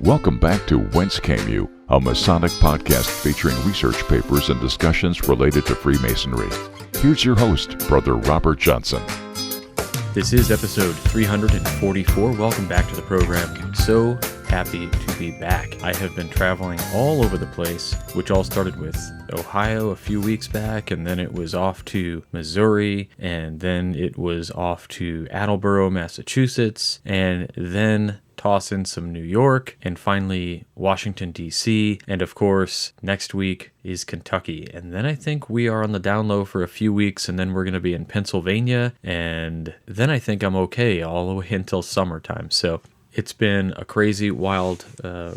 Welcome back to Whence, a Masonic podcast featuring research papers and discussions related to Freemasonry. Here's your host, Brother Robert Johnson. This is episode 344. Welcome back to the program. So happy to be back. I have been traveling all over the place, which all started with Ohio a few weeks back, and then it was off to Missouri, and then it was off to Attleboro, Massachusetts, and then toss in some New York, and finally Washington, D.C., and of course, next week is Kentucky. And then I think we are on the down low for a few weeks, and then we're going to be in Pennsylvania, and then I think I'm okay all the way until summertime. So it's been a crazy, wild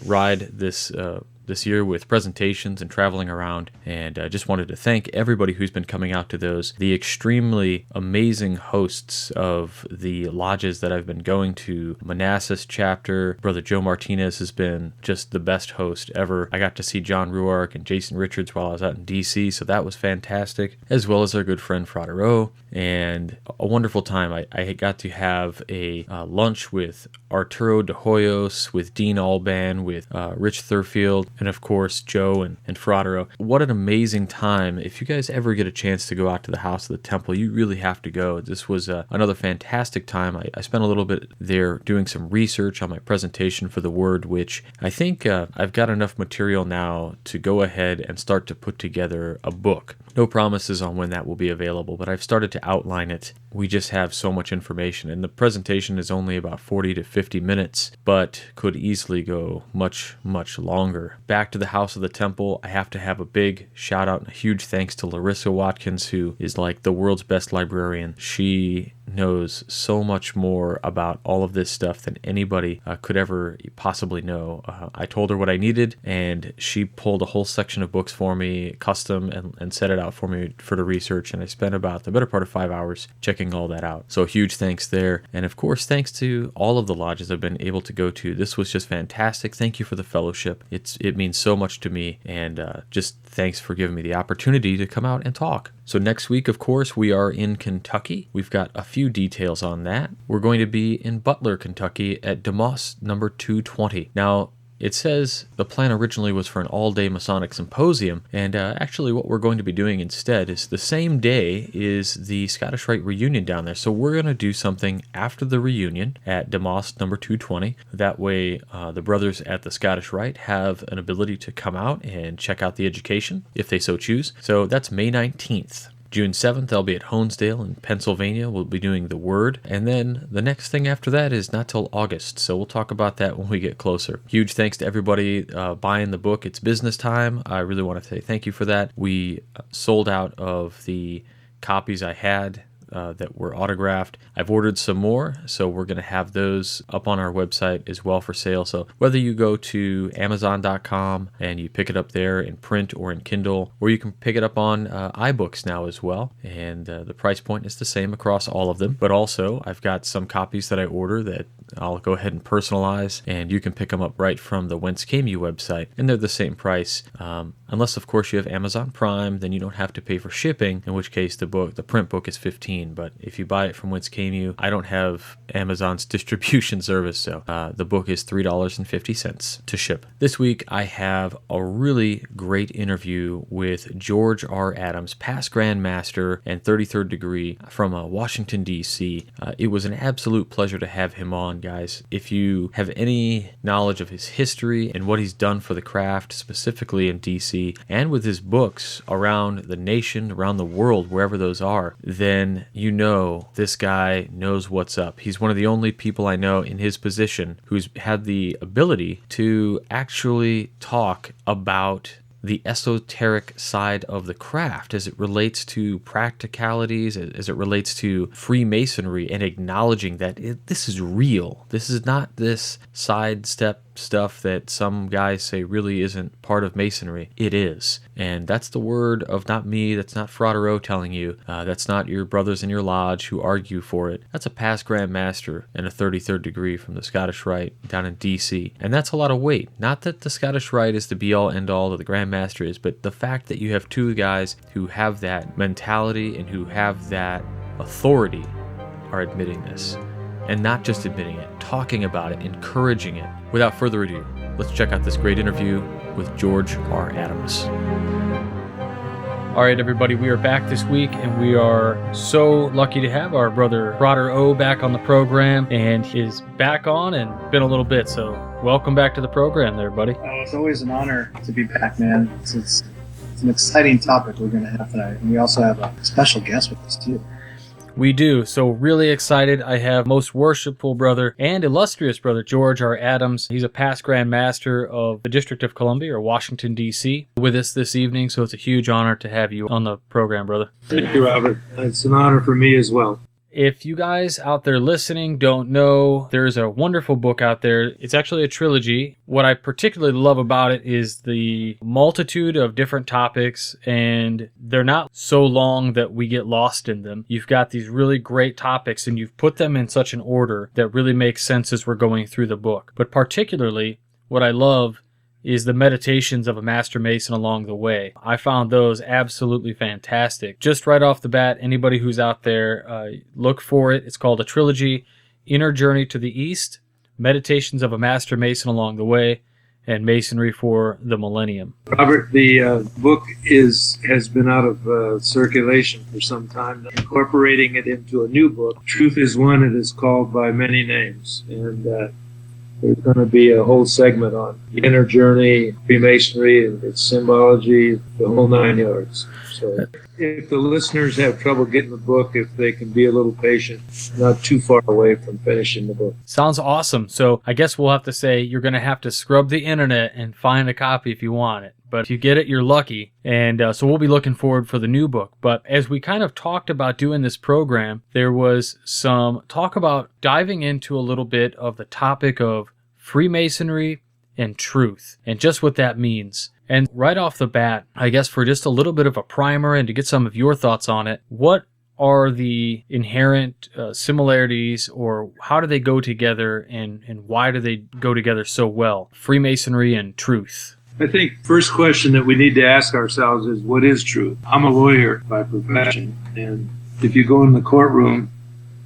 ride this year with presentations and traveling around, and I just wanted to thank everybody who's been coming out to those, the extremely amazing hosts of the lodges that I've been going to. Manassas chapter, Brother Joe Martinez has been just the best host ever. I got to see John Ruark and Jason Richards while I was out in DC, so that was fantastic, as well as our good friend Frater O, and a wonderful time. I got to have a lunch with Arturo de Hoyos, with Dean Alban, with Rich Thurfield, and of course Joe and Frater O. What an amazing time. If you guys ever get a chance to go out to the House of the Temple, you really have to go. This was another fantastic time. I spent a little bit there doing some research on my presentation for the Word, which I think I've got enough material now to go ahead and start to put together a book. No promises on when that will be available, but I've started to outline it. We just have so much information, and the presentation is only about 40 to 50 minutes, but could easily go much, much longer. Back to the House of the Temple, I have to have a big shout out and a huge thanks to Larissa Watkins, who is like the world's best librarian. She knows so much more about all of this stuff than anybody could ever possibly know. I told her what I needed, and she pulled a whole section of books for me, custom, and set it out for me for the research, and I spent about the better part of 5 hours checking all that out. So huge thanks there. And of course, thanks to all of the lodges I've been able to go to. This was just fantastic. Thank you for the fellowship. It means so much to me, and just thanks for giving me the opportunity to come out and talk. So next week, of course, we are in Kentucky. We've got a few details on that. We're going to be in Butler, Kentucky at DeMoss number 220. Now, it says the plan originally was for an all-day Masonic symposium, and actually what we're going to be doing instead is the same day is the Scottish Rite reunion down there. So we're going to do something after the reunion at DeMoss number 220. That way the brothers at the Scottish Rite have an ability to come out and check out the education if they so choose. So that's May 19th. June 7th, I'll be at Honesdale in Pennsylvania. We'll be doing the Word. And then the next thing after that is not till August. So we'll talk about that when we get closer. Huge thanks to everybody buying the book. It's business time. I really want to say thank you for that. We sold out of the copies I had that were autographed. I've ordered some more, so we're going to have those up on our website as well for sale. So whether you go to Amazon.com and you pick it up there in print or in Kindle, or you can pick it up on iBooks now as well, and the price point is the same across all of them. But also, I've got some copies that I order that I'll go ahead and personalize, and you can pick them up right from the Whence website, and they're the same price. Unless, of course, you have Amazon Prime, then you don't have to pay for shipping, in which case the print book is $15. But if you buy it from Whence I don't have Amazon's distribution service, so the book is $3.50 to ship. This week, I have a really great interview with George R. Adams, past Grand Master and 33rd degree from Washington, D.C. It was an absolute pleasure to have him on, guys. If you have any knowledge of his history and what he's done for the craft, specifically in D.C., and with his books around the nation, around the world, wherever those are, then you know this guy knows what's up. He's one of the only people I know in his position who's had the ability to actually talk about the esoteric side of the craft as it relates to practicalities, as it relates to Freemasonry, and acknowledging that this is real. This is not this sidestep stuff that some guys say really isn't part of Masonry. It is. And that's the word of not me, that's not Frater O telling you, that's not your brothers in your lodge who argue for it. That's a past Grand Master and a 33rd degree from the Scottish Rite down in DC. And that's a lot of weight. Not that the Scottish Rite is the be-all, end-all that the Grand Master is, but the fact that you have two guys who have that mentality and who have that authority are admitting this. And not just admitting it, talking about it, encouraging it. Without further ado, let's check out this great interview with George R. Adams. All right, everybody, we are back this week, and we are so lucky to have our brother Frater O back on the program, and he's back on and been a little bit, so welcome back to the program there, buddy. It's always an honor to be back, man. It's an exciting topic we're going to have tonight, and we also have a special guest with us, too. We do. So really excited. I have most worshipful brother and illustrious brother George R. Adams. He's a past Grand Master of the District of Columbia or Washington, D.C. with us this evening. So it's a huge honor to have you on the program, brother. Thank you, Robert. It's an honor for me as well. If you guys out there listening don't know, there's a wonderful book out there. It's actually a trilogy. What I particularly love about it is the multitude of different topics, and they're not so long that we get lost in them. You've got these really great topics, and you've put them in such an order that really makes sense as we're going through the book. But particularly, what I love is the meditations of a Master Mason along the way. I found those absolutely fantastic. Just right off the bat, anybody who's out there, look for it. It's called a trilogy: Inner Journey to the East, Meditations of a Master Mason Along the Way, and Masonry for the Millennium. Robert, the book has been out of circulation for some time. Incorporating it into a new book, Truth is One, it is called by many names. And there's going to be a whole segment on the inner journey, Freemasonry, and its symbology, the whole 9 yards. So if the listeners have trouble getting the book, if they can be a little patient, not too far away from finishing the book. Sounds awesome. So I guess we'll have to say you're going to have to scrub the internet and find a copy if you want it. But if you get it, you're lucky. And so we'll be looking forward for the new book. But as we kind of talked about doing this program, there was some talk about diving into a little bit of the topic of Freemasonry and truth, and just what that means. And right off the bat, I guess for just a little bit of a primer and to get some of your thoughts on it, what are the inherent similarities, or how do they go together, and why do they go together so well, Freemasonry and truth? I think first question that we need to ask ourselves is, what is truth? I'm a lawyer by profession, and if you go in the courtroom,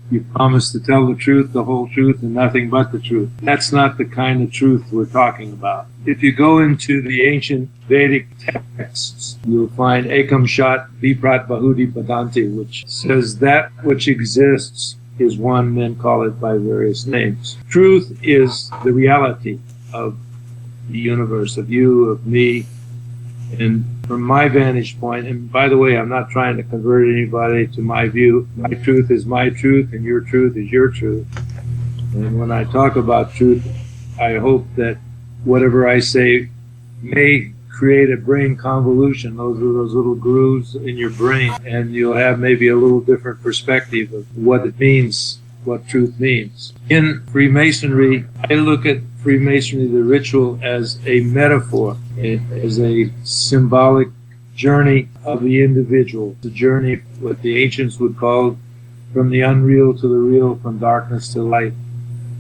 you promise to tell the truth, the whole truth, and nothing but the truth. That's not the kind of truth we're talking about. If you go into the ancient Vedic texts, you'll find Ekam Shat Viprat Bahudi Padanti, which says that which exists is one, men call it by various names. Truth is the reality of the universe, of you, of me. And from my vantage point, and by the way, I'm not trying to convert anybody to my view. My truth is my truth, and your truth is your truth. And when I talk about truth, I hope that whatever I say may create a brain convolution. Those are those little grooves in your brain, and you'll have maybe a little different perspective of what it means, what truth means. In Freemasonry, I look at Freemasonry, the ritual, as a metaphor, as a symbolic journey of the individual. It's a journey, what the ancients would call, from the unreal to the real, from darkness to light,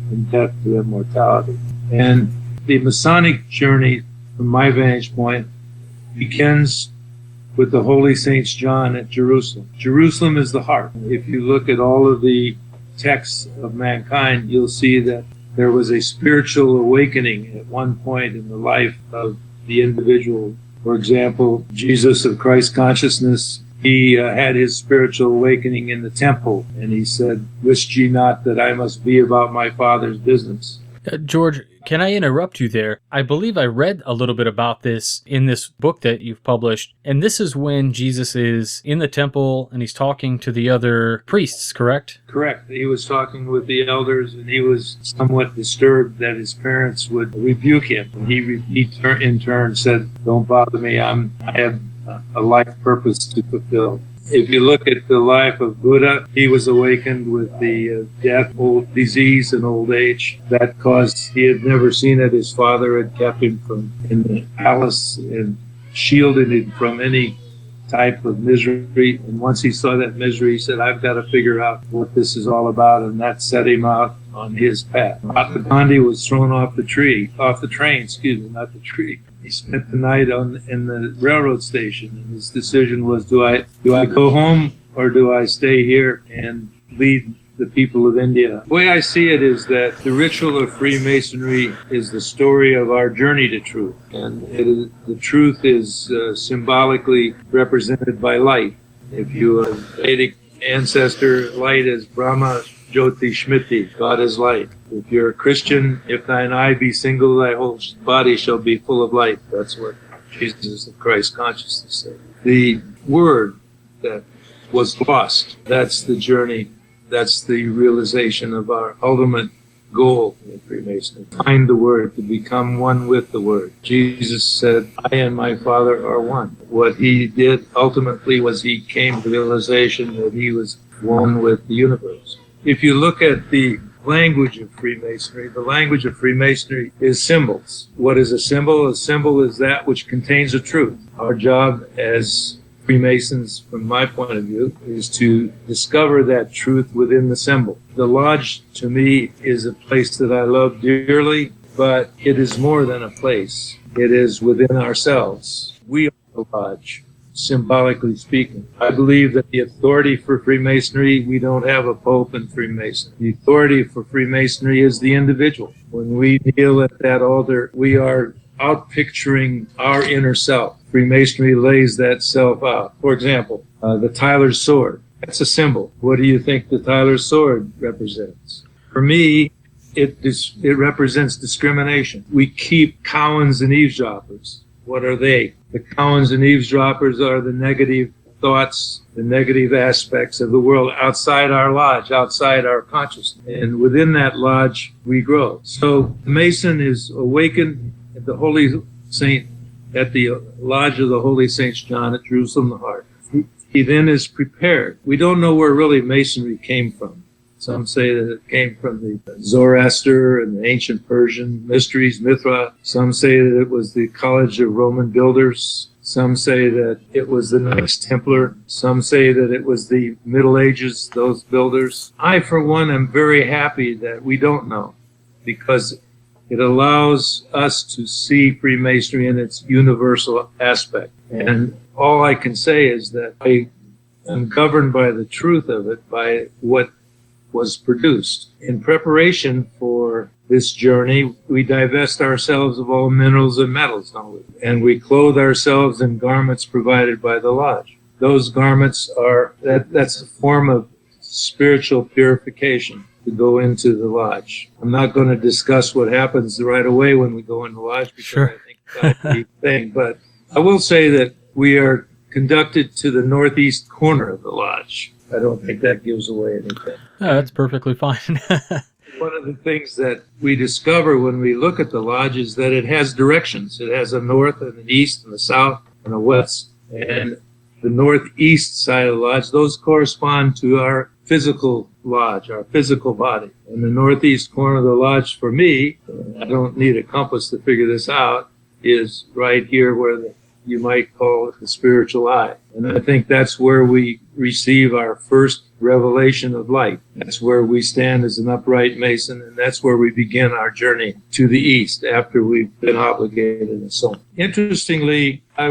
from death to immortality. And the Masonic journey, from my vantage point, begins with the Holy Saint John at Jerusalem. Jerusalem is the heart. If you look at all of the texts of mankind, you'll see that there was a spiritual awakening at one point in the life of the individual. For example, Jesus of Christ consciousness, he had his spiritual awakening in the temple, and he said, "Wist ye not that I must be about my Father's business?" George, can I interrupt you there? I believe I read a little bit about this in this book that you've published, and this is when Jesus is in the temple and he's talking to the other priests, correct? Correct. He was talking with the elders, and he was somewhat disturbed that his parents would rebuke him. And he in turn said, "Don't bother me, I have a life purpose to fulfill." If you look at the life of Buddha, he was awakened with the death, old disease, and old age. That caused, he had never seen it. His father had kept him from in the palace and shielded him from any type of misery. And once he saw that misery, he said, "I've got to figure out what this is all about." And that set him out on his path. Mahatma Gandhi was thrown off the train, not the tree. He spent the night in the railroad station, and his decision was, do I go home or do I stay here and lead the people of India. The way I see it is that the ritual of Freemasonry is the story of our journey to truth. And the truth is symbolically represented by light. If you are a Vedic ancestor, light is Brahma, Jyoti, Shmiti, God is light. If you're a Christian, if thine eye be single, thy whole body shall be full of light. That's what Jesus of Christ consciousness said. The word that was lost, that's the journey, that's the realization of our ultimate goal in Freemasonry. Find the word, to become one with the word. Jesus said, I and my Father are one. What he did ultimately was he came to the realization that he was one with the universe. If you look at the language of Freemasonry, the language of Freemasonry is symbols. What is a symbol? A symbol is that which contains a truth. Our job as Freemasons, from my point of view, is to discover that truth within the symbol. The lodge, to me, is a place that I love dearly, but it is more than a place. It is within ourselves. We are the lodge, symbolically speaking. I believe that the authority for Freemasonry, we don't have a pope in Freemasonry. The authority for Freemasonry is the individual. When we kneel at that altar, we are outpicturing our inner self. Freemasonry lays that self out. For example, the Tyler's sword. That's a symbol. What do you think the Tyler's sword represents? For me, it represents discrimination. We keep Cowans and eavesdroppers. What are they? The Cowans and eavesdroppers are the negative thoughts, the negative aspects of the world outside our lodge, outside our consciousness. And within that lodge, we grow. So the Mason is awakened at the Holy Saint, at the lodge of the Holy Saints John at Jerusalem, the Heart. He then is prepared. We don't know where really Masonry came from. Some say that it came from the Zoroaster and the ancient Persian mysteries, Mithra. Some say that it was the College of Roman Builders. Some say that it was the Knights Templar. Some say that it was the Middle Ages, those builders. I, for one, am very happy that we don't know, because it allows us to see Freemasonry in its universal aspect. And all I can say is that I am governed by the truth of it, by what was produced. In preparation for this journey, we divest ourselves of all minerals and metals, don't we? And we clothe ourselves in garments provided by the lodge. Those garments are, that's a form of spiritual purification to go into the lodge. I'm not going to discuss what happens right away when we go in the lodge, because Sure. I think that's a deep thing. But I will say that we are conducted to the northeast corner of the lodge. I don't think that gives away anything. Oh, that's perfectly fine. One of the things that we discover when we look at the lodge is that it has directions. It has a north and an east and a south and a west. And the northeast side of the lodge, those correspond to our physical lodge, our physical body. And the northeast corner of the lodge, for me, I don't need a compass to figure this out, is right here where you might call it the spiritual eye. And I think that's where we receive our first revelation of light. That's where we stand as an upright Mason, and that's where we begin our journey to the east after we've been obligated and so on. Interestingly, I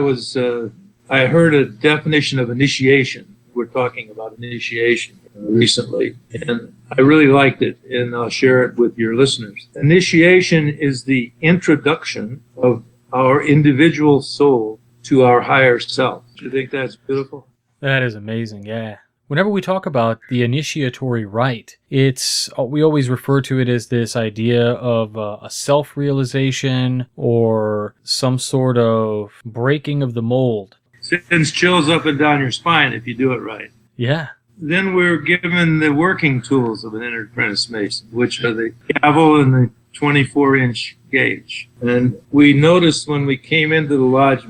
heard a definition of initiation. We're talking about initiation recently, and I really liked it, and I'll share it with your listeners. Initiation is the introduction of our individual soul to our higher self. Do you think that's beautiful? That is amazing, yeah. Whenever we talk about the initiatory rite, we always refer to it as this idea of a self-realization or some sort of breaking of the mold. Sends chills up and down your spine if you do it right. Yeah. Then we're given the working tools of an entered apprentice Mason, which are the gavel and the 24-inch gauge. And we noticed when we came into the lodge,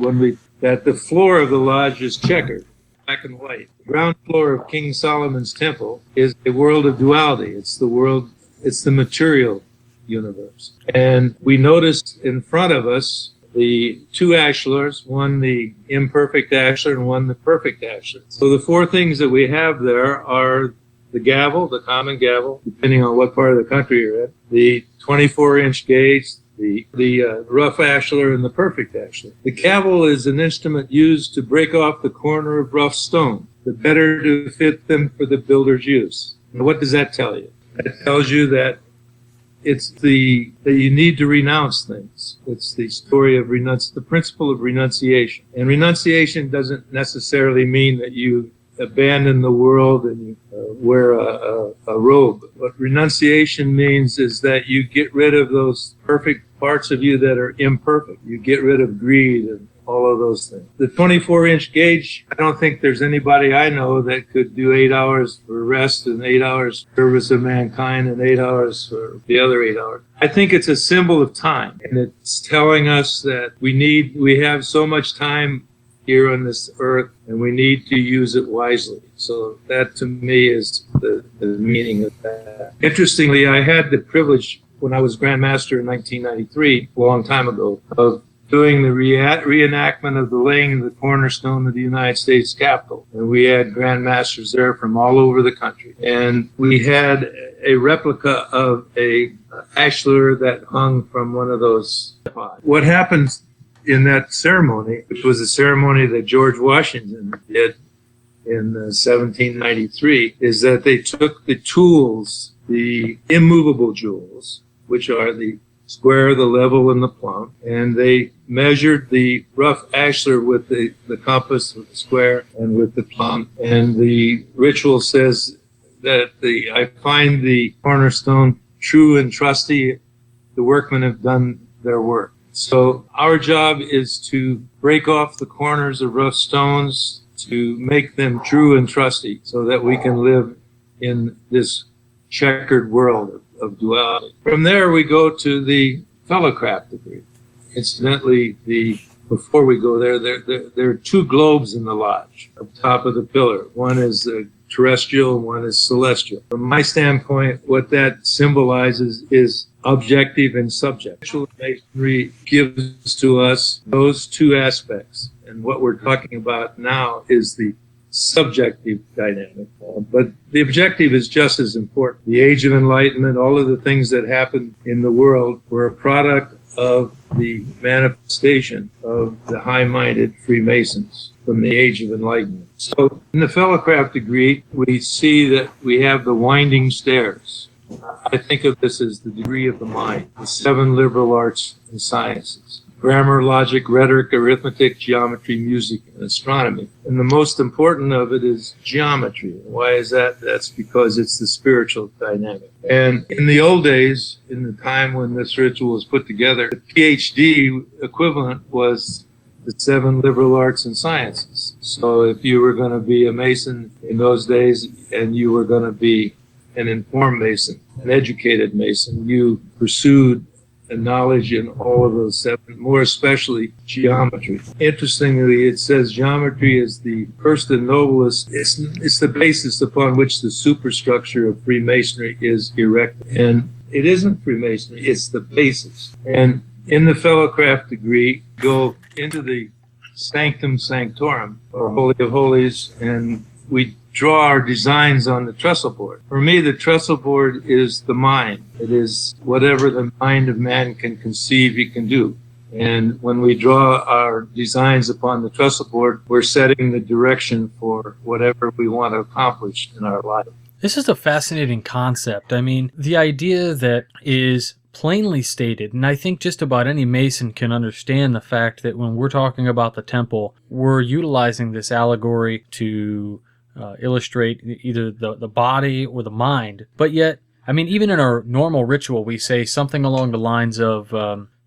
that the floor of the lodge is checkered, black and white. The ground floor of King Solomon's temple is a world of duality. It's the material universe. And we noticed in front of us the two ashlars, one the imperfect ashlar and one the perfect ashlar. So the four things that we have there are the gavel, the common gavel, depending on what part of the country you're in, the 24-inch gauge, the rough ashlar, and the perfect ashlar. The gavel is an instrument used to break off the corner of rough stone, the better to fit them for the builder's use. Now, what does that tell you? That tells you that that you need to renounce things. It's the story of the principle of renunciation. And renunciation doesn't necessarily mean that you abandon the world and you wear a robe. What renunciation means is that you get rid of those perfect parts of you that are imperfect. You get rid of greed and all of those things. The 24-inch gauge, I don't think there's anybody I know that could do 8 hours for rest and 8 hours service of mankind and 8 hours for the other 8 hours. I think it's a symbol of time, and it's telling us that we have so much time here on this earth, and we need to use it wisely. So that, to me, is the meaning of that. Interestingly, I had the privilege when I was Grand Master in 1993, a long time ago, of doing the reenactment of the laying of the cornerstone of the United States Capitol. And we had Grand Masters there from all over the country. And we had a replica of a ashlar that hung from one of those pods. What happens in that ceremony, which was a ceremony that George Washington did in 1793, is that they took the tools, the immovable jewels, which are the square, the level, and the plumb, and they measured the rough ashlar with the compass, with the square, and with the plumb. And the ritual says that I find the cornerstone true and trusty. The workmen have done their work. So our job is to break off the corners of rough stones to make them true and trusty so that we can live in this checkered world of duality. From there, we go to the fellowcraft degree. Incidentally, before we go there, there are two globes in the lodge up top of the pillar. One is terrestrial, one is celestial. From my standpoint, what that symbolizes is objective and subjective. Masonry gives to us those two aspects. And what we're talking about now is the subjective dynamic. But the objective is just as important. The Age of Enlightenment, all of the things that happened in the world were a product of the manifestation of the high-minded Freemasons from the Age of Enlightenment. So in the fellowcraft degree, we see that we have the winding stairs. I think of this as the degree of the mind, the 7 liberal arts and sciences: grammar, logic, rhetoric, arithmetic, geometry, music, and astronomy. And the most important of it is geometry. Why is that? That's because it's the spiritual dynamic. And in the old days, in the time when this ritual was put together, the PhD equivalent was the 7 liberal arts and sciences. So if you were going to be a Mason in those days and you were going to be an informed Mason, an educated Mason, you pursued a knowledge in all of those 7, more especially geometry. Interestingly, it says geometry is the first and noblest. It's the basis upon which the superstructure of Freemasonry is erected. And it isn't Freemasonry, it's the basis. And in the fellowcraft degree, go into the sanctum sanctorum, or Holy of Holies, and we draw our designs on the trestle board. For me, the trestle board is the mind. It is whatever the mind of man can conceive he can do. And when we draw our designs upon the trestle board, we're setting the direction for whatever we want to accomplish in our life. This is a fascinating concept. I mean, the idea that is plainly stated, and I think just about any Mason can understand the fact that when we're talking about the temple, we're utilizing this allegory to illustrate either the body or the mind. But yet, I mean, even in our normal ritual, we say something along the lines of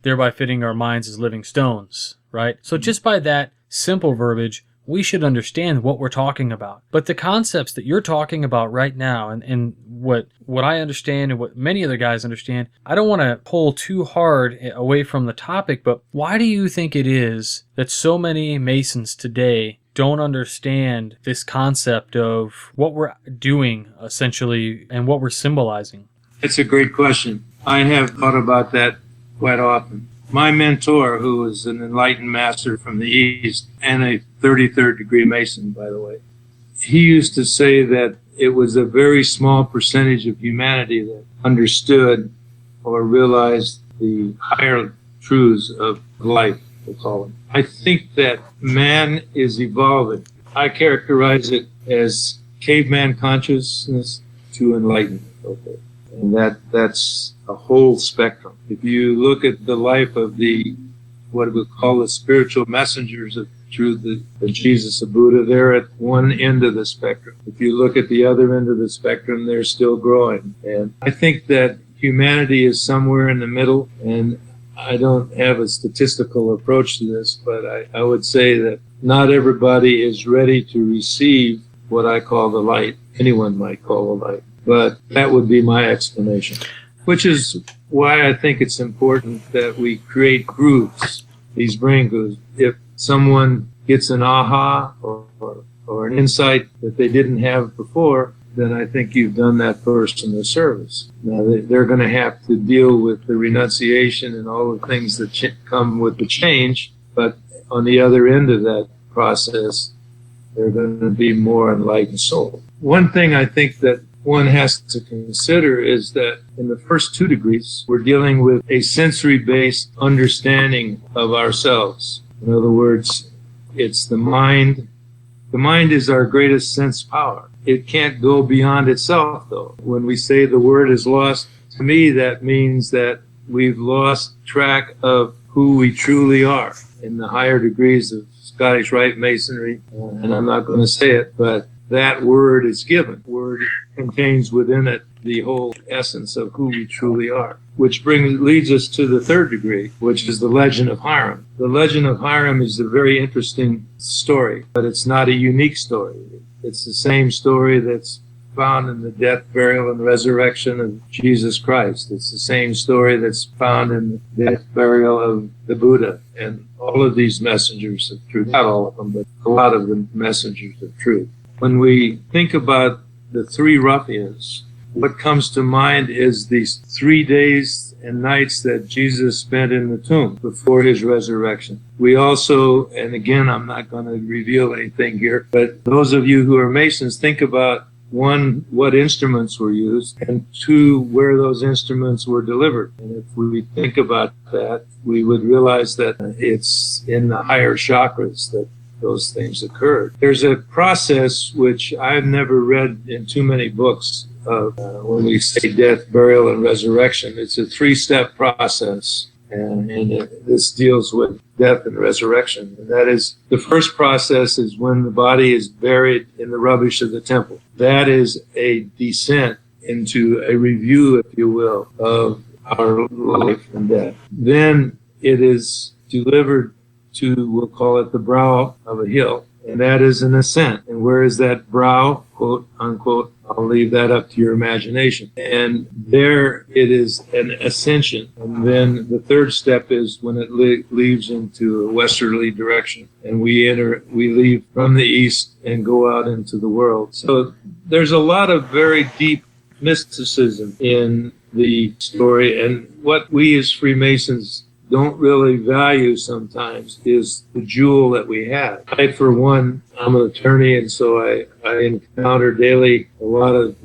thereby fitting our minds as living stones, right? So just by that simple verbiage, we should understand what we're talking about. But the concepts that you're talking about right now, and what I understand and what many other guys understand, I don't want to pull too hard away from the topic, but why do you think it is that so many Masons today don't understand this concept of what we're doing, essentially, and what we're symbolizing? It's a great question. I have thought about that quite often. My mentor, who was an enlightened master from the East and a 33rd degree Mason, by the way, he used to say that it was a very small percentage of humanity that understood or realized the higher truths of life, we'll call them. I think that man is evolving. I characterize it as caveman consciousness, to enlightenment. Okay. And that's a whole spectrum. If you look at the life of what we call the spiritual messengers of truth, the Jesus, the Buddha, they're at one end of the spectrum. If you look at the other end of the spectrum, they're still growing. And I think that humanity is somewhere in the middle, and I don't have a statistical approach to this, but I would say that not everybody is ready to receive what I call the light. Anyone might call the light, but that would be my explanation, which is why I think it's important that we create grooves, these brain grooves. If someone gets an aha or an insight that they didn't have before, then I think you've done that person a service. Now, they're going to have to deal with the renunciation and all the things that come with the change, but on the other end of that process, they're going to be more enlightened soul. One thing I think that one has to consider is that in the first 2 degrees, we're dealing with a sensory-based understanding of ourselves. In other words, it's the mind. The mind is our greatest sense power. It can't go beyond itself, though. When we say the word is lost, to me, that means that we've lost track of who we truly are. In the higher degrees of Scottish Rite Masonry, and I'm not going to say it, but that word is given. Word contains within it the whole essence of who we truly are, which leads us to the 3rd degree, which is the legend of Hiram. The legend of Hiram is a very interesting story, but it's not a unique story. It's the same story that's found in the death, burial, and resurrection of Jesus Christ. It's the same story that's found in the death, burial of the Buddha, and all of these messengers of truth. Not all of them, but a lot of the messengers of truth. When we think about the 3 ruffians, what comes to mind is these 3 days and nights that Jesus spent in the tomb before his resurrection. We also, and again, I'm not going to reveal anything here, but those of you who are Masons, think about 1, what instruments were used, and 2, where those instruments were delivered. And if we think about that, we would realize that it's in the higher chakras that those things occurred. There's a process which I've never read in too many books of when we say death, burial, and resurrection. It's a 3-step process, and this deals with death and resurrection. And that is, the first process is when the body is buried in the rubbish of the temple. That is a descent into a review, if you will, of our life and death. Then it is delivered to, we'll call it the brow of a hill, and that is an ascent. And where is that brow, quote unquote? I'll leave that up to your imagination. And there it is an ascension. And then the 3rd step is when it leaves into a westerly direction, and we leave from the east and go out into the world. So there's a lot of very deep mysticism in the story, and what we as Freemasons don't really value sometimes is the jewel that we have. I, for one, I'm an attorney, and so I encounter daily a lot of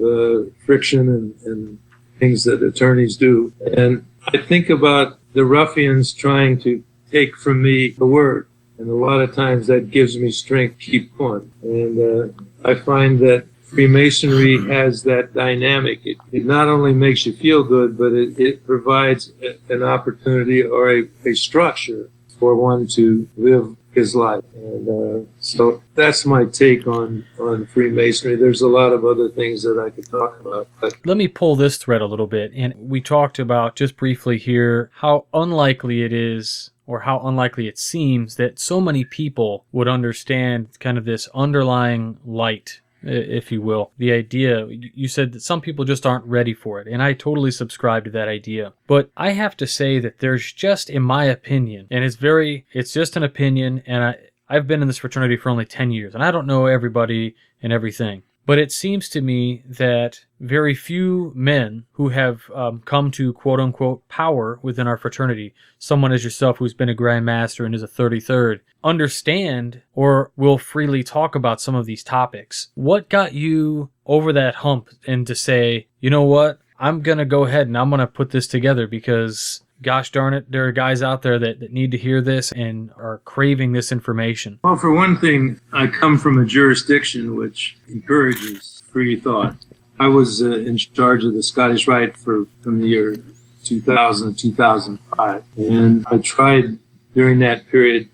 friction and things that attorneys do. And I think about the ruffians trying to take from me the word, and a lot of times that gives me strength to keep going. And I find that Freemasonry has that dynamic. It not only makes you feel good, but it provides an opportunity or a structure for one to live his life. And so that's my take on Freemasonry. There's a lot of other things that I could talk about. But let me pull this thread a little bit. And we talked about just briefly here how unlikely it is, or how unlikely it seems, that so many people would understand kind of this underlying light, if you will. The idea, you said that some people just aren't ready for it, and I totally subscribe to that idea. But I have to say that there's just, in my opinion, and it's just an opinion, and I've been in this fraternity for only 10 years, and I don't know everybody and everything. But it seems to me that very few men who have come to quote-unquote power within our fraternity, someone as yourself who's been a Grand Master and is a 33rd, understand or will freely talk about some of these topics. What got you over that hump and to say, you know what, I'm going to go ahead and I'm going to put this together because, gosh darn it, there are guys out there that need to hear this and are craving this information? Well, for one thing, I come from a jurisdiction which encourages free thought. I was in charge of the Scottish Rite from the year 2000 to 2005. And I tried during that period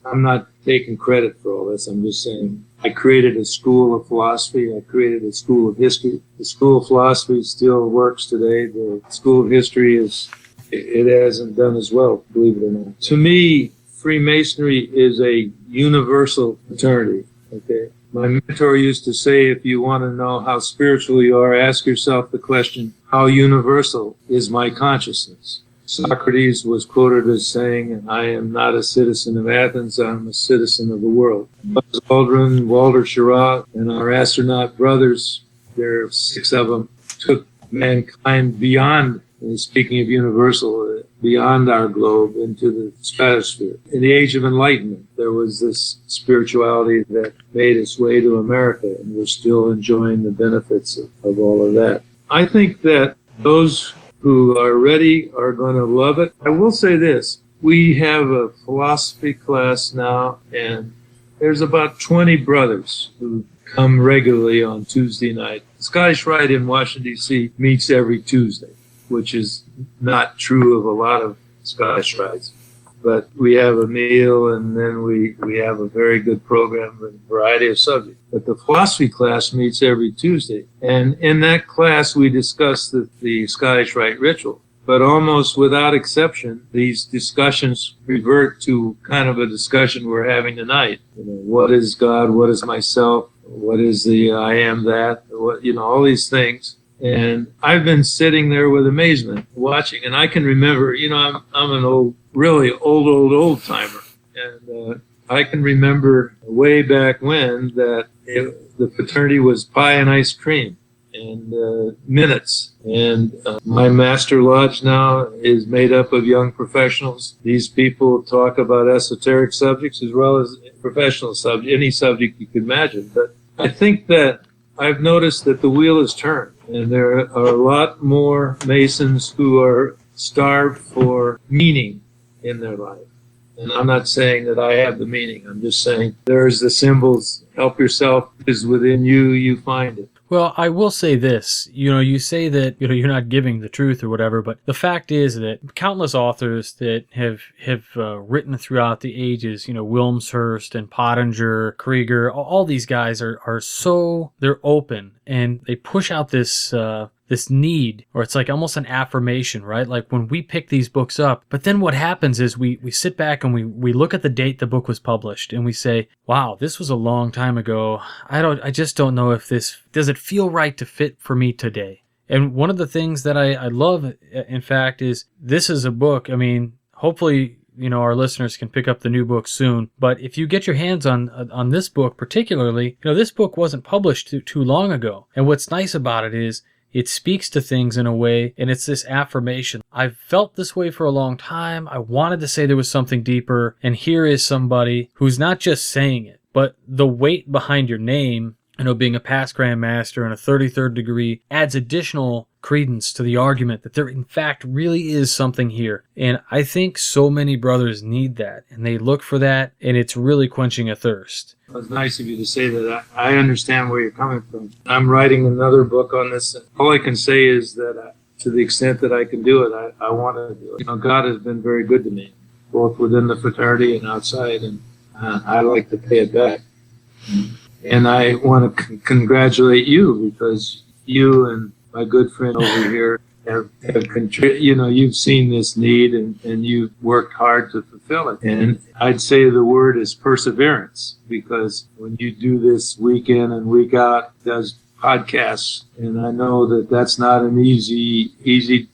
I'm not taking credit for all this, I'm just saying, I created a school of philosophy, I created a school of history. The school of philosophy still works today. The school of history it hasn't done as well, believe it or not. To me, Freemasonry is a universal fraternity, okay? My mentor used to say, if you want to know how spiritual you are, ask yourself the question, how universal is my consciousness? Socrates was quoted as saying, I am not a citizen of Athens, I am a citizen of the world. Buzz Aldrin, Walter Schirra, and our astronaut brothers, there are 6 of them, took mankind beyond, speaking of universal, beyond our globe into the stratosphere. In the Age of Enlightenment, there was this spirituality that made its way to America, and we're still enjoying the benefits of all of that. I think that those who are ready are going to love it. I will say this, we have a philosophy class now, and there's about 20 brothers who come regularly on Tuesday night. The Scottish Rite in Washington, D.C. meets every Tuesday, which is not true of a lot of Scottish Rites. But we have a meal, and then we have a very good program with a variety of subjects. But the philosophy class meets every Tuesday. And in that class, we discuss the Scottish Rite ritual. But almost without exception, these discussions revert to kind of a discussion we're having tonight. What is God? What is myself? What is the I am that? What, all these things. And I've been sitting there with amazement watching, and I can remember, I'm an really old timer. And I can remember way back when that the fraternity was pie and ice cream and minutes. And my master lodge now is made up of young professionals. These people talk about esoteric subjects as well as professional subjects, any subject you could imagine. But I think that I've noticed that the wheel has turned, and there are a lot more Masons who are starved for meaning in their life. And I'm not saying that I have the meaning. I'm just saying there's the symbols. Help yourself is within you. You find it. Well, I will say this, you say that, you're not giving the truth or whatever, but the fact is that countless authors that have written throughout the ages, Wilmshurst and Pottinger, Krieger, all these guys are so, they're open and they push out this need, or it's like almost an affirmation, right? Like when we pick these books up, but then what happens is we sit back and we look at the date the book was published and we say, wow, this was a long time ago. I just don't know if does it feel right to fit for me today? And one of the things that I love, in fact, is this is a book. I mean, hopefully, our listeners can pick up the new book soon. But if you get your hands on this book particularly, this book wasn't published too long ago. And what's nice about it is it speaks to things in a way, and it's this affirmation. I've felt this way for a long time. I wanted to say there was something deeper, and here is somebody who's not just saying it, but the weight behind your name, being a past Grand Master and a 33rd degree, adds additional credence to the argument that there in fact really is something here. And I think so many brothers need that, and they look for that, and it's really quenching a thirst. It's nice of you to say that. I understand where you're coming from. I'm writing another book on this. All I can say is that to the extent that I can do it, I want to do it. God has been very good to me, both within the fraternity and outside, and I like to pay it back. And I want to congratulate you, because you and my good friend over here have contributed. You've seen this need and you've worked hard to fulfill it. And I'd say the word is perseverance, because when you do this week in and week out, does podcasts, and I know that that's not an easy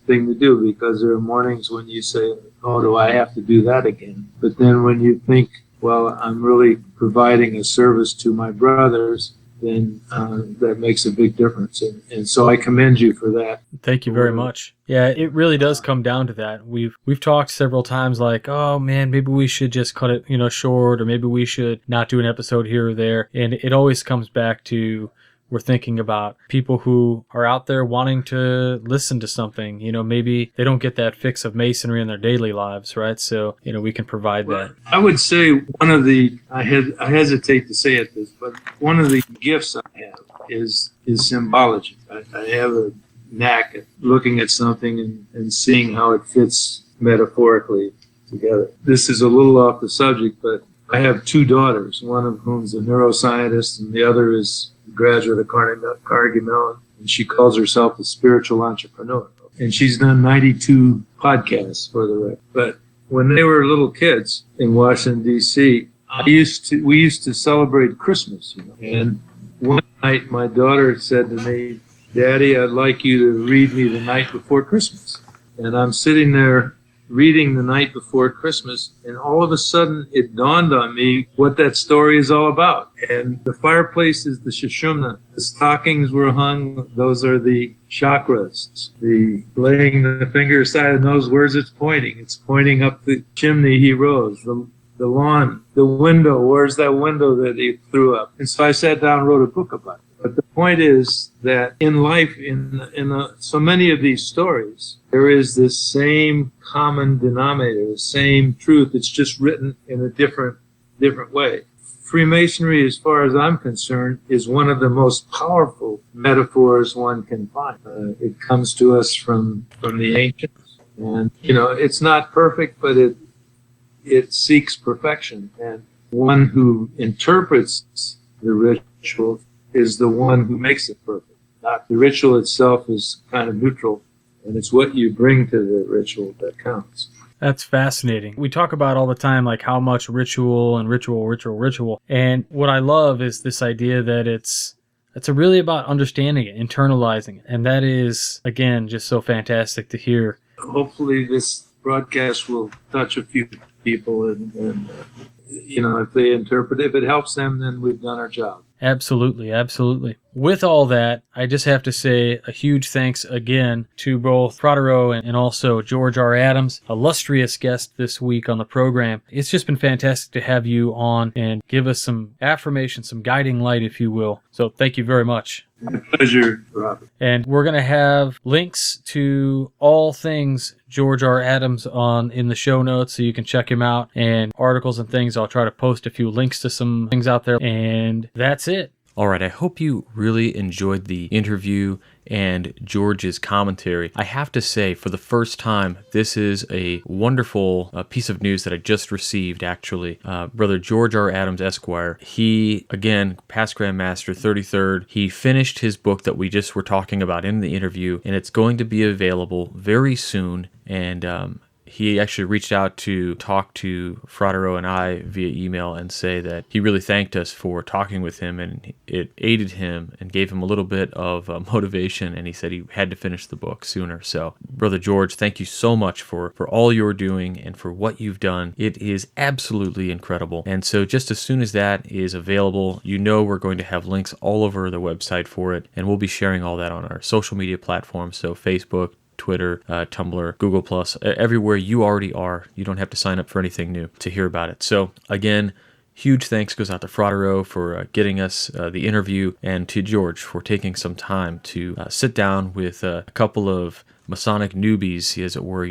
thing to do, because there are mornings when you say, oh, do I have to do that again? But then when you think, well, I'm really providing a service to my brothers, then that makes a big difference. And so I commend you for that. Thank you very much. Yeah, it really does come down to that. We've talked several times like, oh man, maybe we should just cut it, short, or maybe we should not do an episode here or there. And it always comes back to we're thinking about people who are out there wanting to listen to something. Maybe they don't get that fix of Masonry in their daily lives, right? So, we can provide that. I would say one of the, I hesitate to say it this, but one of the gifts I have is symbology. I have a knack at looking at something and seeing how it fits metaphorically together. This is a little off the subject, but I have two daughters, one of whom is a neuroscientist and the other is a graduate of Carnegie Mellon, and she calls herself a spiritual entrepreneur. And she's done 92 podcasts for the record. But when they were little kids in Washington, D.C., we used to celebrate Christmas. And one night my daughter said to me, "Daddy, I'd like you to read me The Night Before Christmas." And I'm sitting there reading The Night Before Christmas, and all of a sudden it dawned on me what that story is all about. And the fireplace is the Sushumna. The stockings were hung, those are the chakras. The laying the finger aside and knows where's it's pointing. It's pointing up the chimney he rose. The lawn, the window, where's that window that he threw up? And so I sat down and wrote a book about it. But the point is that in life, in so many of these stories, there is this same common denominator, the same truth. It's just written in a different way. Freemasonry, as far as I'm concerned, is one of the most powerful metaphors one can find. It comes to us from the ancients. And, it's not perfect, but it seeks perfection. And one who interprets the ritual is the one who makes it perfect. Not the ritual itself is kind of neutral, and it's what you bring to the ritual that counts. That's fascinating. We talk about all the time, like how much ritual and ritual. And what I love is this idea that it's really about understanding it, internalizing it. And that is, again, just so fantastic to hear. Hopefully this broadcast will touch a few people and if they interpret it, if it helps them, then we've done our job. Absolutely. With all that, I just have to say a huge thanks again to both Frater O and also George R. Adams, illustrious guest this week on the program. It's just been fantastic to have you on and give us some affirmation, some guiding light, if you will. So thank you very much. My pleasure, Robert. And we're going to have links to all things George R. Adams in the show notes, so you can check him out, and articles and things. I'll try to post a few links to some things out there, and that's it. All right, I hope you really enjoyed the interview and George's commentary. I have to say, for the first time, this is a wonderful piece of news that I just received, actually. Brother George R. Adams, Esquire, he, again, past Grand Master, 33rd, he finished his book that we just were talking about in the interview, and it's going to be available very soon, and he actually reached out to talk to Frater O and I via email and say that he really thanked us for talking with him, and it aided him and gave him a little bit of motivation, and he said he had to finish the book sooner. So, Brother George, thank you so much for all you're doing and for what you've done. It is absolutely incredible. And so just as soon as that is available, we're going to have links all over the website for it, and we'll be sharing all that on our social media platforms, so Facebook, Twitter, Tumblr, Google+, everywhere you already are. You don't have to sign up for anything new to hear about it. So again, huge thanks goes out to Frater O for getting us the interview, and to George for taking some time to sit down with a couple of Masonic newbies, as it were.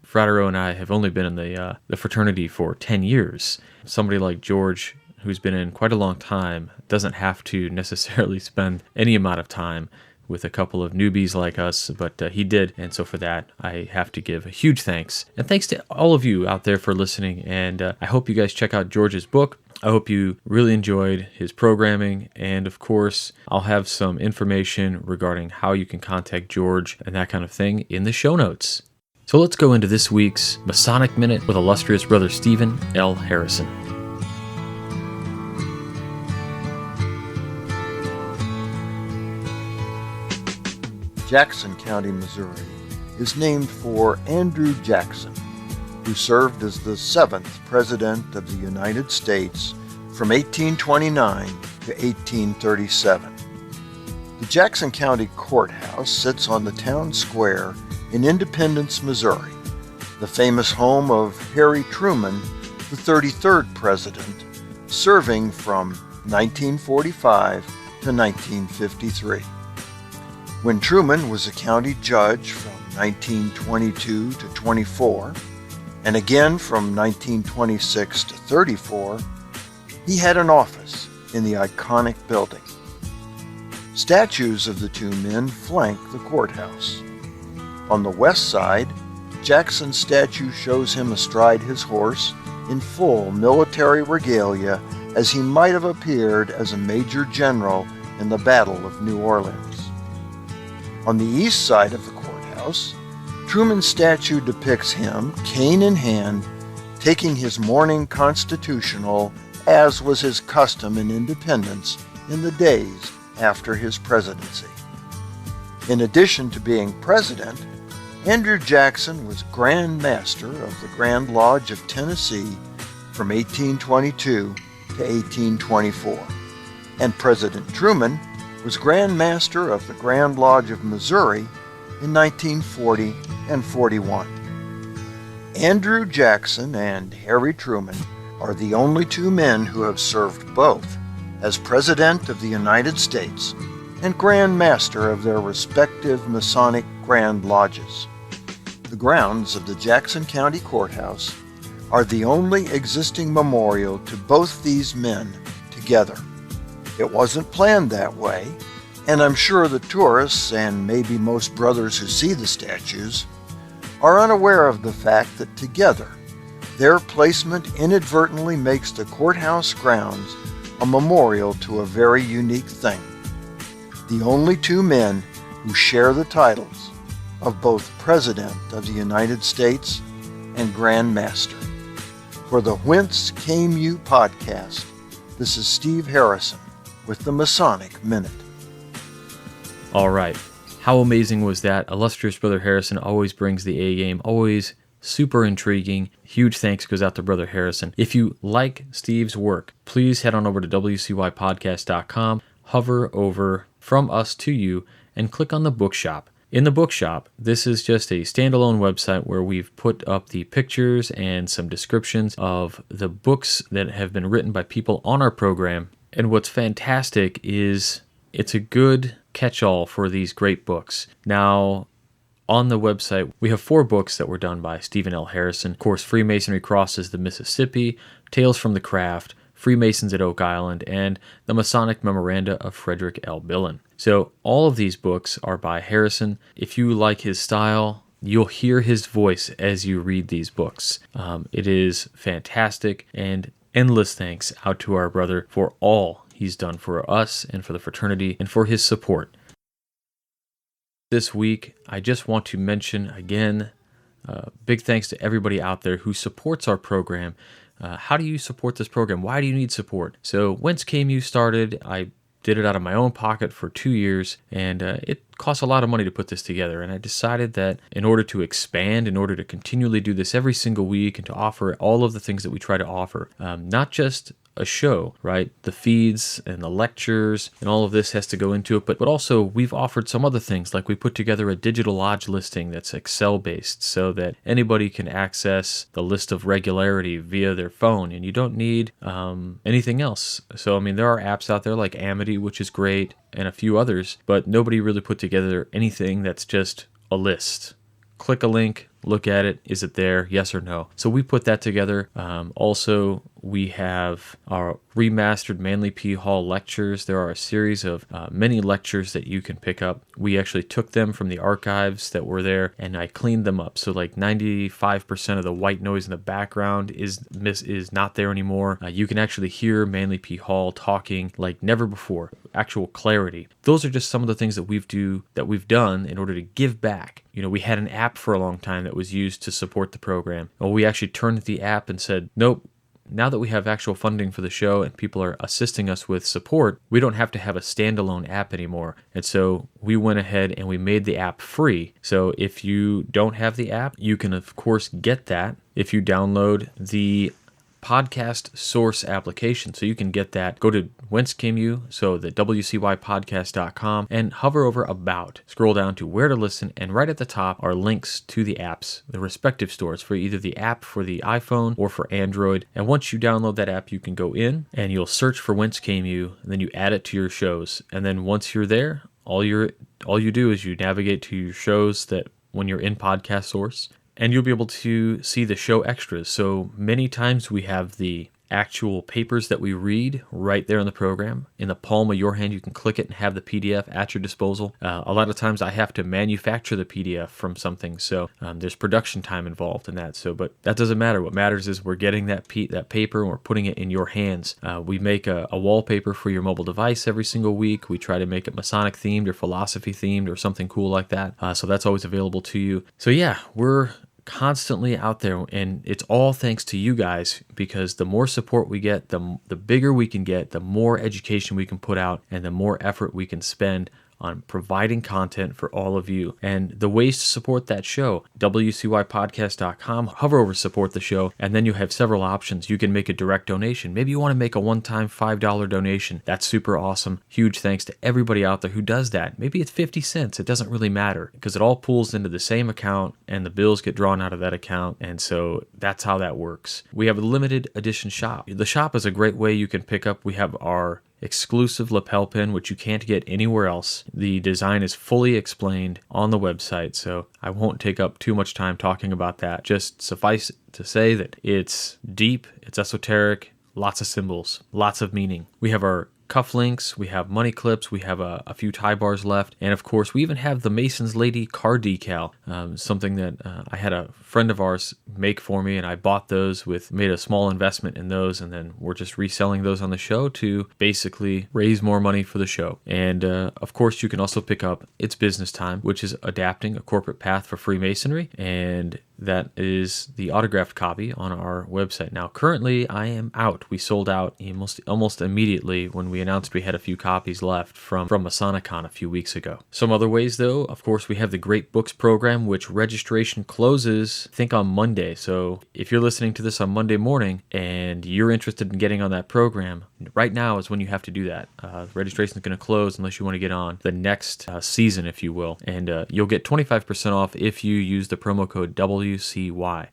Frater O and I have only been in the fraternity for 10 years. Somebody like George, who's been in quite a long time, doesn't have to necessarily spend any amount of time with a couple of newbies like us, but he did, and so for that, I have to give a huge thanks. And thanks to all of you out there for listening, and I hope you guys check out George's book. I hope you really enjoyed his programming, and of course, I'll have some information regarding how you can contact George and that kind of thing in the show notes. So let's go into this week's Masonic Minute with illustrious Brother Stephen L. Harrison. Jackson County, Missouri, is named for Andrew Jackson, who served as the 7th President of the United States from 1829 to 1837. The Jackson County Courthouse sits on the town square in Independence, Missouri, the famous home of Harry Truman, the 33rd President, serving from 1945 to 1953. When Truman was a county judge from 1922 to 24, and again from 1926 to 34, he had an office in the iconic building. Statues of the two men flank the courthouse. On the west side, Jackson's statue shows him astride his horse in full military regalia as he might have appeared as a major general in the Battle of New Orleans. On the east side of the courthouse, Truman's statue depicts him, cane in hand, taking his morning constitutional, as was his custom in independence in the days after his presidency. In addition to being president, Andrew Jackson was Grand Master of the Grand Lodge of Tennessee from 1822 to 1824, and President Truman was Grand Master of the Grand Lodge of Missouri in 1940 and 41. Andrew Jackson and Harry Truman are the only two men who have served both as President of the United States and Grand Master of their respective Masonic Grand Lodges. The grounds of the Jackson County Courthouse are the only existing memorial to both these men together. It wasn't planned that way, and I'm sure the tourists, and maybe most brothers who see the statues, are unaware of the fact that together, their placement inadvertently makes the courthouse grounds a memorial to a very unique thing. The only two men who share the titles of both President of the United States and Grand Master. For the Whence Came You podcast, this is Steve Harrison with the Masonic Minute. All right. How amazing was that? Illustrious Brother Harrison always brings the A game, always super intriguing. Huge thanks goes out to Brother Harrison. If you like Steve's work, please head on over to wcypodcast.com, hover over From Us to You, and click on the bookshop. In the bookshop, this is just a standalone website where we've put up the pictures and some descriptions of the books that have been written by people on our program. And what's fantastic is it's a good catch-all for these great books. Now, on the website, we have 4 books that were done by Stephen L. Harrison. Of course, Freemasonry Crosses the Mississippi, Tales from the Craft, Freemasons at Oak Island, and the Masonic Memoranda of Frederick L. Billen. So all of these books are by Harrison. If you like his style, you'll hear his voice as you read these books. It is fantastic, and endless thanks out to our brother for all he's done for us and for the fraternity and for his support. This week, I just want to mention again, big thanks to everybody out there who supports our program. How do you support this program? Why do you need support? So Whence Came You started. I did it out of my own pocket for 2 years, and it costs a lot of money to put this together. And I decided that in order to expand, in order to continually do this every single week and to offer all of the things that we try to offer, not just a show, right? The feeds and the lectures and all of this has to go into it, but also we've offered some other things, like we put together a digital lodge listing that's Excel based so that anybody can access the list of regularity via their phone, and you don't need anything else. So, I mean, there are apps out there like Amity, which is great, and a few others, but nobody really put together anything that's just a list. Click a link, look at it. Is it there? Yes or no? So we put that together. Also, we have our remastered Manly P. Hall lectures. There are a series of many lectures that you can pick up. We actually took them from the archives that were there, and I cleaned them up. So like 95% of the white noise in the background is not there anymore. You can actually hear Manly P. Hall talking like never before. Actual clarity. Those are just some of the things that we've done in order to give back. You know, we had an app for a long time that was used to support the program. Well, we actually turned the app and said, nope, now that we have actual funding for the show and people are assisting us with support, we don't have to have a standalone app anymore. And so we went ahead and we made the app free. So if you don't have the app, you can of course get that if you download the podcast source application. So you can get that. Go to Whence Came You, so the wcypodcast.com, and hover over About. Scroll down to Where to Listen, and right at the top are links to the apps, the respective stores for either the app for the iPhone or for Android. And once you download that app, you can go in and you'll search for Whence Came You, and then you add it to your shows. And then once you're there, all you do is you navigate to your shows that when you're in Podcast Source, and you'll be able to see the show extras. So many times we have the actual papers that we read right there in the program. In the palm of your hand, you can click it and have the PDF at your disposal. A lot of times I have to manufacture the PDF from something, so there's production time involved in that. But that doesn't matter. What matters is we're getting that paper and we're putting it in your hands. We make a wallpaper for your mobile device every single week. We try to make it Masonic themed or philosophy themed or something cool like that. So that's always available to you. So yeah, we're constantly out there, and it's all thanks to you guys, because the more support we get, the bigger we can get, the more education we can put out, and the more effort we can spend on providing content for all of you. And the ways to support that show, wcypodcast.com, hover over support the show, and then you have several options. You can make a direct donation. Maybe you want to make a one-time $5 donation. That's super awesome. Huge thanks to everybody out there who does that. Maybe it's 50 cents. It doesn't really matter, because it all pools into the same account and the bills get drawn out of that account. And so that's how that works. We have a limited edition shop. The shop is a great way you can pick up. We have our exclusive lapel pin, which you can't get anywhere else. The design is fully explained on the website, so I won't take up too much time talking about that. Just suffice to say that it's deep, it's esoteric, lots of symbols, lots of meaning. We have our cufflinks, we have money clips, we have a few tie bars left, and of course we even have the Mason's Lady car decal, something that I had a friend of ours make for me, and I bought those, made a small investment in those, and then we're just reselling those on the show to basically raise more money for the show. And of course you can also pick up It's Business Time, which is adapting a corporate path for Freemasonry, and that is the autographed copy on our website. Now, currently, I am out. We sold out almost immediately when we announced we had a few copies left from Masonicon a few weeks ago. Some other ways, though, of course, we have the Great Books program, which registration closes, I think, on Monday. So if you're listening to this on Monday morning and you're interested in getting on that program, right now is when you have to do that. Registration is going to close unless you want to get on the next season, if you will. And you'll get 25% off if you use the promo code WCY.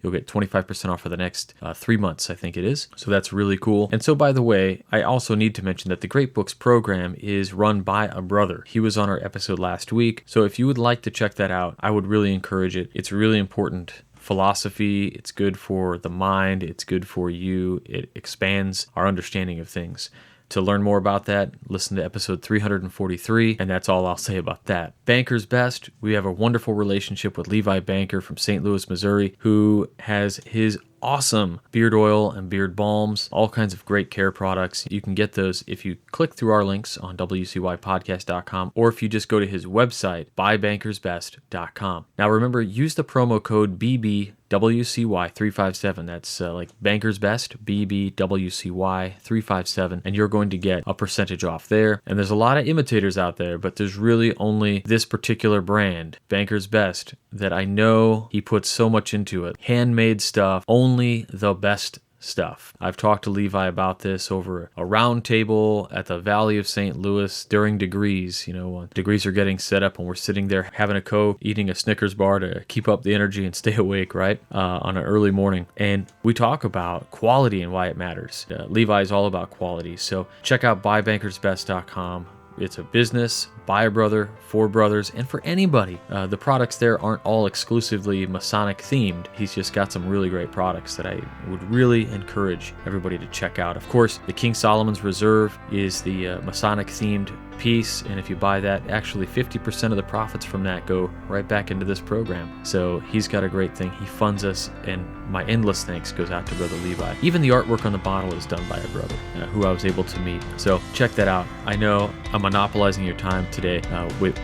You'll get 25% off for the next 3 months, I think it is. So that's really cool. And so, by the way, I also need to mention that the Great Books program is run by a brother. He was on our episode last week. So if you would like to check that out, I would really encourage it. It's really important philosophy. It's good for the mind. It's good for you. It expands our understanding of things. To learn more about that, listen to episode 343, and that's all I'll say about that. Banker's Best, we have a wonderful relationship with Levi Banker from St. Louis, Missouri, who has his awesome beard oil and beard balms, all kinds of great care products. You can get those if you click through our links on wcypodcast.com, or if you just go to his website, buybankersbest.com. Now remember, use the promo code BBWCY357. That's like Banker's Best, BBWCY357, and you're going to get a percentage off there. And there's a lot of imitators out there, but there's really only this particular brand, Banker's Best, that I know he puts so much into it. Handmade stuff, only the best stuff. I've talked to Levi about this over a round table at the Valley of St. Louis during degrees. You know, degrees are getting set up and we're sitting there having a Coke, eating a Snickers bar to keep up the energy and stay awake, right? On an early morning. And we talk about quality and why it matters. Levi is all about quality. So check out buybankersbest.com. It's a business by a brother, for brothers, and for anybody. The products there aren't all exclusively Masonic themed. He's just got some really great products that I would really encourage everybody to check out. Of course, the King Solomon's Reserve is the Masonic themed piece, and if you buy that, actually 50% of the profits from that go right back into this program. So he's got a great thing. He funds us, and my endless thanks goes out to Brother Levi. Even the artwork on the bottle is done by a brother who I was able to meet. So check that out. I know I'm monopolizing your time today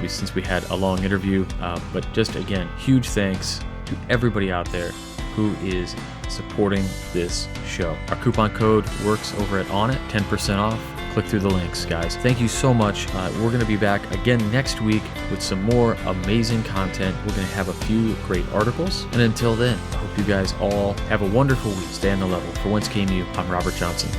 since we had a long interview, but just again, huge thanks to everybody out there who is supporting this show. Our coupon code works over at Onnit, 10% off. Click through the links, guys. Thank you so much. We're going to be back again next week with some more amazing content. We're going to have a few great articles. And until then, I hope you guys all have a wonderful week. Stay on the level. For Whence Came You, I'm Robert Johnson.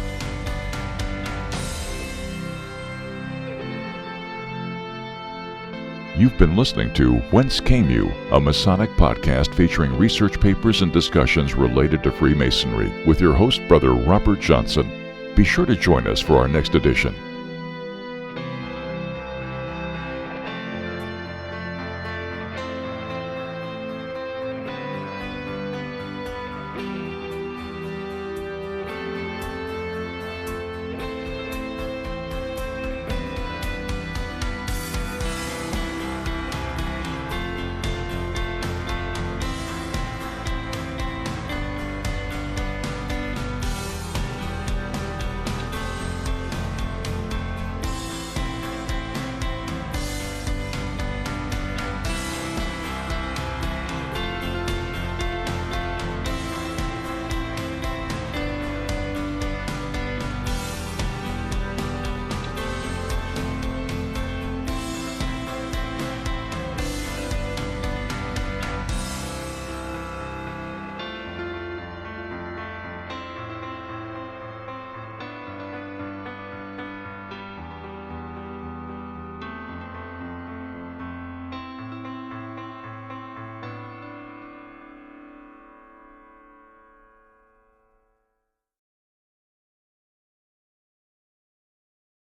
You've been listening to Whence Came You, a Masonic podcast featuring research papers and discussions related to Freemasonry with your host, Brother Robert Johnson. Be sure to join us for our next edition.